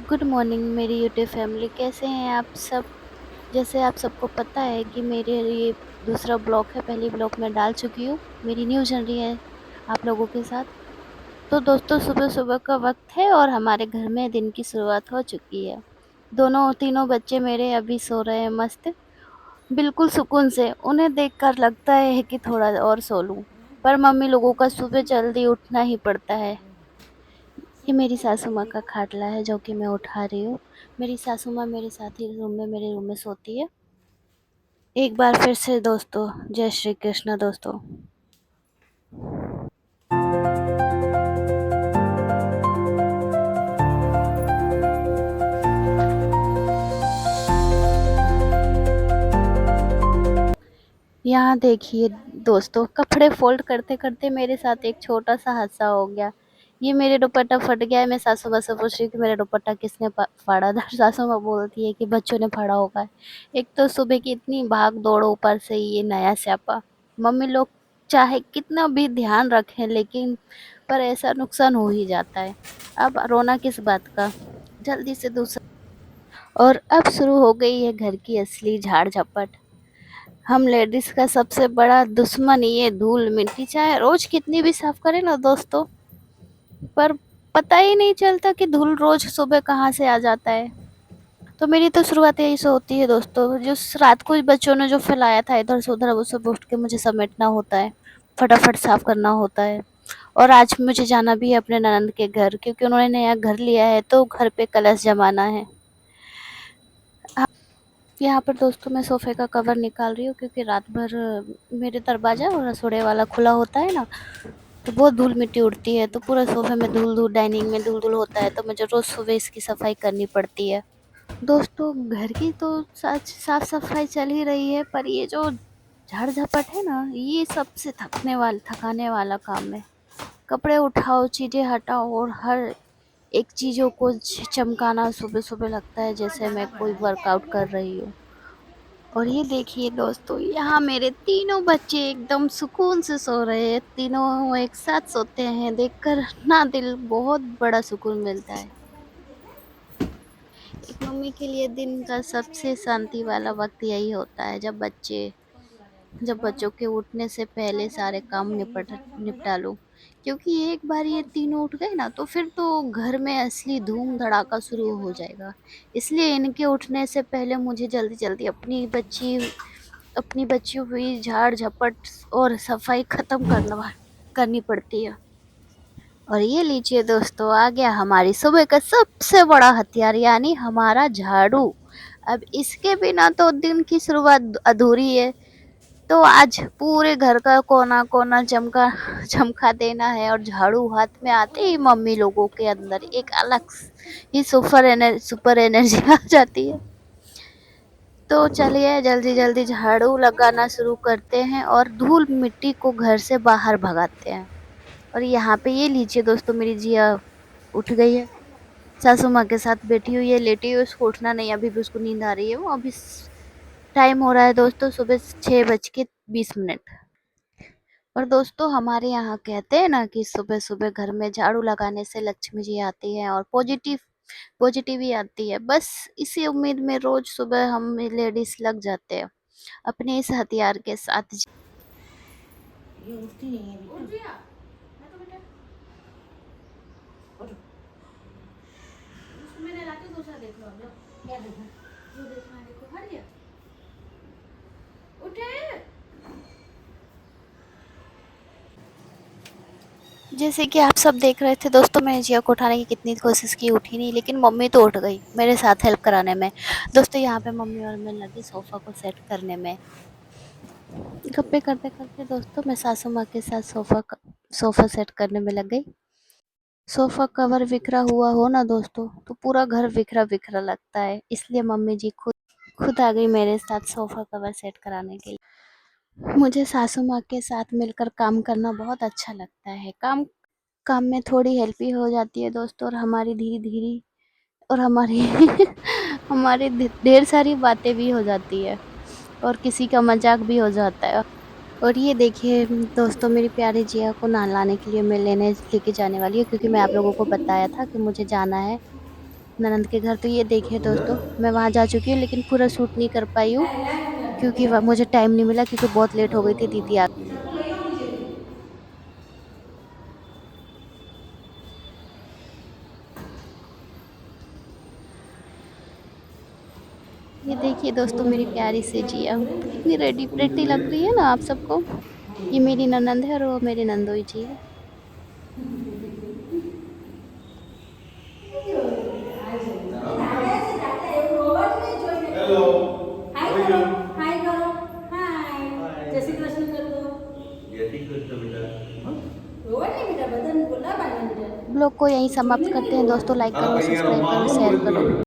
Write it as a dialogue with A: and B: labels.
A: Good morning मेरी YouTube family, कैसे हैं आप सब। जैसे आप सबको पता है कि मेरे ये दूसरा ब्लॉग है, पहली ब्लॉग मैं डाल चुकी हूँ, मेरी न्यू जर्नी है आप लोगों के साथ। तो दोस्तों, सुबह सुबह का वक्त है और हमारे घर में दिन की शुरुआत हो चुकी है। दोनों तीनों बच्चे मेरे अभी सो रहे हैं मस्त, बिल्कुल सुकून से। उन्हें देखकर लगता है कि थोड़ा और सो लूं, पर मम्मी लोगों का सुबह जल्दी उठना ही पड़ता है। ये मेरी सासू माँ का खाटला है जो कि मैं उठा रही हूँ। मेरी सासू माँ मेरे साथ ही रूम में, मेरे रूम में सोती है। एक बार फिर से दोस्तों, जय श्री कृष्ण दोस्तों। यहाँ देखिए दोस्तों, कपड़े फोल्ड करते करते मेरे साथ एक छोटा सा हादसा हो गया। ये मेरे दुपट्टा फट गया है। मैं सासू माँ से पूछ रही हूँ कि मेरा दुपट्टा किसने फाड़ा था। सासू माँ बोलती है कि बच्चों ने फाड़ा होगा। एक तो सुबह की इतनी भाग दौड़, ऊपर से ये नया स्यापा। मम्मी लोग चाहे कितना भी ध्यान रखें, लेकिन पर ऐसा नुकसान हो ही जाता है। अब रोना किस बात का, जल्दी से दूसरा। और अब शुरू हो गई है घर की असली झाड़ झपट। हम लेडीज का सबसे बड़ा दुश्मन ये धूल मिट्टी, चाहे रोज कितनी भी साफ करें ना दोस्तों, पर पता ही नहीं चलता कि धूल रोज सुबह कहाँ से आ जाता है। तो मेरी तो शुरुआत यही से होती है दोस्तों, जो रात को ही बच्चों ने जो फैलाया था इधर से उधर, वो सब उठ के मुझे समेटना होता है, फटाफट साफ करना होता है। और आज मुझे जाना भी है अपने ननंद के घर, क्योंकि उन्होंने नया घर लिया है, तो घर पे कलश जमाना है। यहाँ पर दोस्तों मैं सोफ़े का कवर निकाल रही हूँ, क्योंकि रात भर मेरे दरवाज़ा और रसोड़े वाला खुला होता है ना, तो बहुत धूल मिट्टी उड़ती है, तो पूरे सोफ़े में धूल धूल, डाइनिंग में धूल धूल होता है, तो मुझे रोज़ सुबह इसकी सफाई करनी पड़ती है। दोस्तों, घर की तो साफ सफाई चल ही रही है, पर ये जो झाड़ झपट है ना, ये सबसे थकाने वाला काम है। कपड़े उठाओ, चीज़ें हटाओ, और हर एक चीज़ों को चमकाना सुबह सुबह लगता है जैसे मैं कोई वर्कआउट कर रही हूँ। और ये देखिए दोस्तों, यहाँ मेरे तीनों बच्चे एकदम सुकून से सो रहे हैं। तीनों एक साथ सोते हैं, देखकर ना दिल बहुत बड़ा सुकून मिलता है। एक मम्मी के लिए दिन का सबसे शांति वाला वक्त यही होता है, जब बच्चों के उठने से पहले सारे काम निपटा लूं। क्योंकि एक बार ये तीनों उठ गए ना, तो फिर तो घर में असली धूम धड़ाका शुरू हो जाएगा। इसलिए इनके उठने से पहले मुझे जल्दी जल्दी अपनी बची हुई झाड़ झपट और सफाई खत्म करनी पड़ती है। और ये लीजिए दोस्तों, आ गया हमारी सुबह का सबसे बड़ा हथियार, यानी हमारा झाड़ू। अब इसके बिना तो दिन की शुरुआत अधूरी है। तो आज पूरे घर का कोना कोना चमका चमका देना है, और झाड़ू हाथ में आते ही मम्मी लोगों के अंदर एक अलग ही सुपर एनर्जी आ जाती है। तो चलिए जल्दी जल्दी झाड़ू लगाना शुरू करते हैं और धूल मिट्टी को घर से बाहर भगाते हैं। और यहाँ पे ये लीजिए दोस्तों, मेरी जिया उठ गई है, सासू माँ के साथ बैठी हुई है, लेटी हुई। उसको उठना नहीं, अभी भी उसको नींद आ रही है। वो अभी टाइम हो रहा है दोस्तों, सुबह 6:20। और दोस्तों, हमारे यहाँ कहते हैं ना कि सुबह सुबह घर में झाड़ू लगाने से लक्ष्मी जी आती हैं और पॉजिटिव ही आती है। बस इसी उम्मीद में रोज सुबह हम लेडीज लग जाते हैं अपने इस हथियार के साथ।
B: ये उठती नहीं है बेटा। उठ गया। मैं तो बेटा उठो। उसको मैंने लाके दूसरा देख लो। अब लो। क्या देखा? जो देखना है देखो। हट गया। उठे।
A: जैसे कि आप सब देख रहे थे दोस्तों, मैंने जिया को उठाने की कितनी कोशिश की, उठी नहीं, लेकिन मम्मी तो उठ गई मेरे साथ हेल्प कराने में। दोस्तों, यहाँ पे मम्मी और मैं लगी सोफ़ा को सेट करने में। गप्पे करते करते दोस्तों, मैं सासू माँ के साथ सोफ़ा सेट करने में लग गई। सोफ़ा कवर बिखरा हुआ हो ना दोस्तों, तो पूरा घर बिखरा बिखरा लगता है, इसलिए मम्मी जी खुद आ गई मेरे साथ सोफ़ा कवर सेट कराने के लिए। मुझे सासू माँ के साथ मिलकर काम करना बहुत अच्छा लगता है। काम काम में थोड़ी हेल्प भी हो जाती है दोस्तों, और हमारी धीरे धीरे और हमारी हमारी ढेर सारी बातें भी हो जाती है, और किसी का मजाक भी हो जाता है। और ये देखिए दोस्तों, मेरी प्यारी जिया को नहलाने के लिए मैं लेके जाने वाली हूँ, क्योंकि मैं आप लोगों को बताया था कि मुझे जाना है ननंद के घर। तो ये देखिए दोस्तों, मैं वहाँ जा चुकी हूँ लेकिन पूरा शूट नहीं कर पाई हूँ, क्योंकि मुझे टाइम नहीं मिला, क्योंकि बहुत लेट हो गई थी, दीदी आ। ये देखिए दोस्तों, मेरी प्यारी सी जिया कितनी रेडी प्रेटी लग रही है ना आप सबको। ये मेरी ननंद है और वो मेरी नंदोई जी है।
B: हेलो, हाय करो, हाय करो, हाय, जय श्री कृष्ण कर दो। जय श्री कृष्ण बेटा। हाँ? रोवा नहीं बेटा, बदन बोला पानी बेटा।
A: ब्लॉग को यहीं समाप्त करते हैं दोस्तों। लाइक करो, सब्सक्राइब करो, शेयर करो।